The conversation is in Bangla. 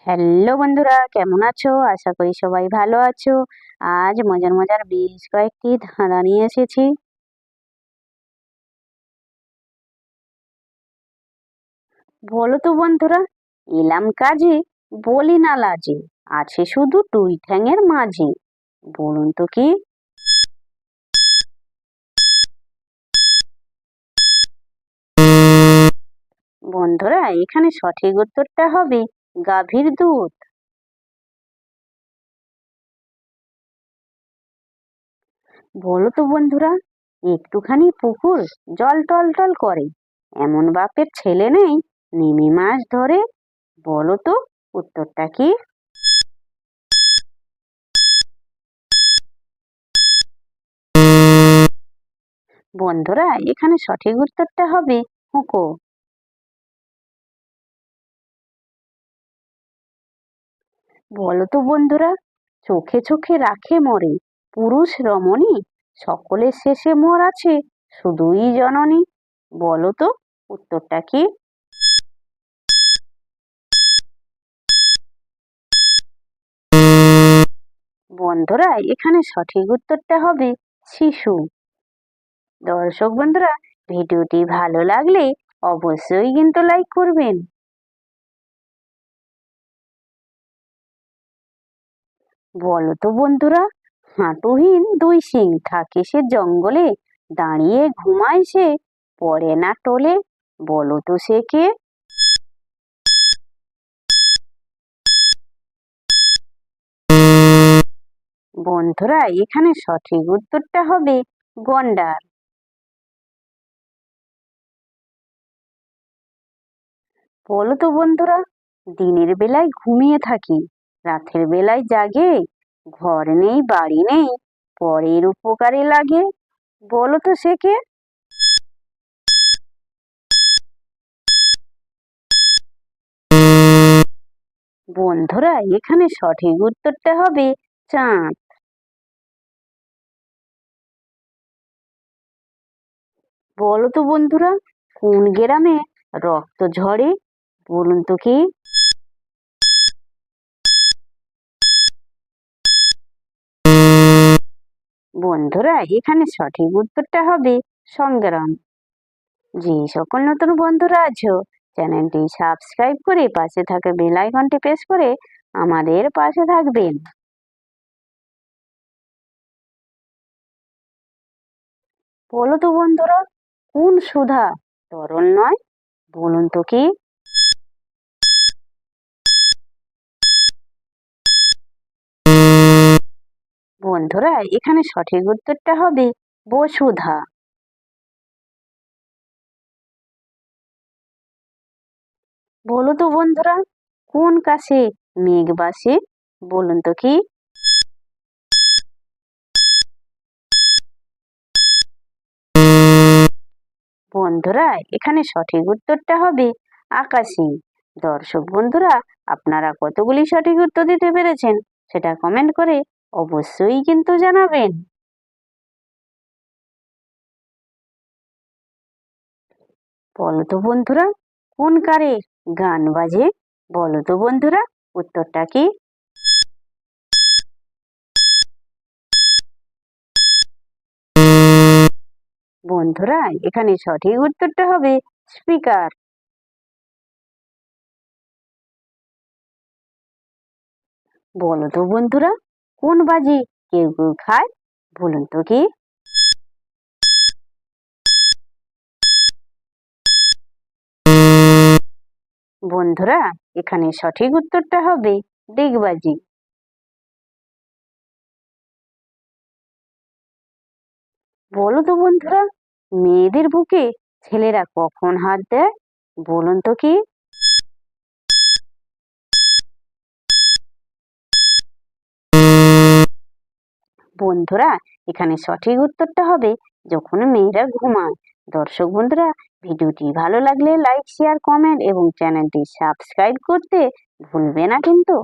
হ্যালো বন্ধুরা, কেমন আছো? আশা করি সবাই ভালো আছো। আজ মজার মজার বেশ কয়েকটি ধাঁধা নিয়ে এসেছি। বলো তো বন্ধুরা, এলাম কাজে, বলি না লাজে, আছে শুধু দুই ঠ্যাঙের মাঝে। বলুন তো কি? বন্ধুরা, এখানে সঠিক উত্তরটা হবে গাভীর দুধ। বলো তো বন্ধুরা, একটুখানি পুকুর, জল টল টল করে, এমন বাপের ছেলে নেই, নেমে মাছ ধরে। বলো তো উত্তরটা কি? বন্ধুরা, এখানে সঠিক উত্তরটা হবে হুঁকো। বলো তো বন্ধুরা, চোখে চোখে রাখে মরে, পুরুষ রমণী, সকলের শেষে মোর আছে, শুধুই জননী। বলো তো উত্তরটা কি? বন্ধুরা, এখানে সঠিক উত্তরটা হবে শিশু। দর্শক বন্ধুরা, ভিডিওটি ভালো লাগলে অবশ্যই কিন্তু লাইক করবেন। বলো তো বন্ধুরা, হাঁটুহীন দুই সিং, থাকে সে জঙ্গলে, দাঁড়িয়ে ঘুমায় সে, পড়ে না টোলে। বলো তো সে কে? বন্ধুরা, এখানে সঠিক উত্তরটা হবে গন্ডার। বলো তো বন্ধুরা, দিনের বেলায় ঘুমিয়ে থাকি, রাতের বেলায় জাগে, ঘর নেই বাড়ি নেই, পরের উপকারে লাগে। বলো তো সে কে? বন্ধুরা, এখানে সঠিক উত্তরটা হবে চাঁদ। বলো তো বন্ধুরা, কোন গ্রামে রক্ত ঝরে? বলুন তো কি? বন্ধুরা, এখানে সঠিক উত্তরটা হবে সংগ্রাম। যে সকল নতুন বন্ধুরা আছো, চ্যানেলটি সাবস্ক্রাইব করে পাশে থাকা বেল আইকনটি প্রেস করে আমাদের পাশে থাকবেন। বলো তো বন্ধুরা, কোন সুধা তরল নয়? বলুন তো কি? বন্ধুরা, এখানে সঠিক উত্তরটা হবে বসুধা। বলো তো বন্ধুরা, কোন কাছে মেঘ বাসে? বলুন তো কি? বন্ধুরা, এখানে সঠিক উত্তরটা হবে আকাশী। দর্শক বন্ধুরা, আপনারা কতগুলি সঠিক উত্তর দিতে পেরেছেন সেটা কমেন্ট করে অবশ্যই কিন্তু জানাবেন। বলো তো বন্ধুরা, কোন কারে গান বাজে? বলো তো বন্ধুরা উত্তরটা কি? বন্ধুরা, এখানে সঠিক উত্তরটা হবে স্পিকার। বলো তো বন্ধুরা, কোন বাজি কেউ কেউ খায়? বলুন তো কি? বন্ধুরা, এখানে সঠিক উত্তরটা হবে ডিগবাজি। বলো তো বন্ধুরা, মেয়েদের বুকে ছেলেরা কখন হাত দেয়? বলুন তো কি? বন্ধুরা, এখানে সঠিক উত্তরটা হবে যখন মেয়েরা ঘুমায়। দর্শক বন্ধুরা, ভিডিওটি ভালো লাগলে লাইক শেয়ার কমেন্ট এবং চ্যানেলটি সাবস্ক্রাইব করতে ভুলবে না কিন্তু।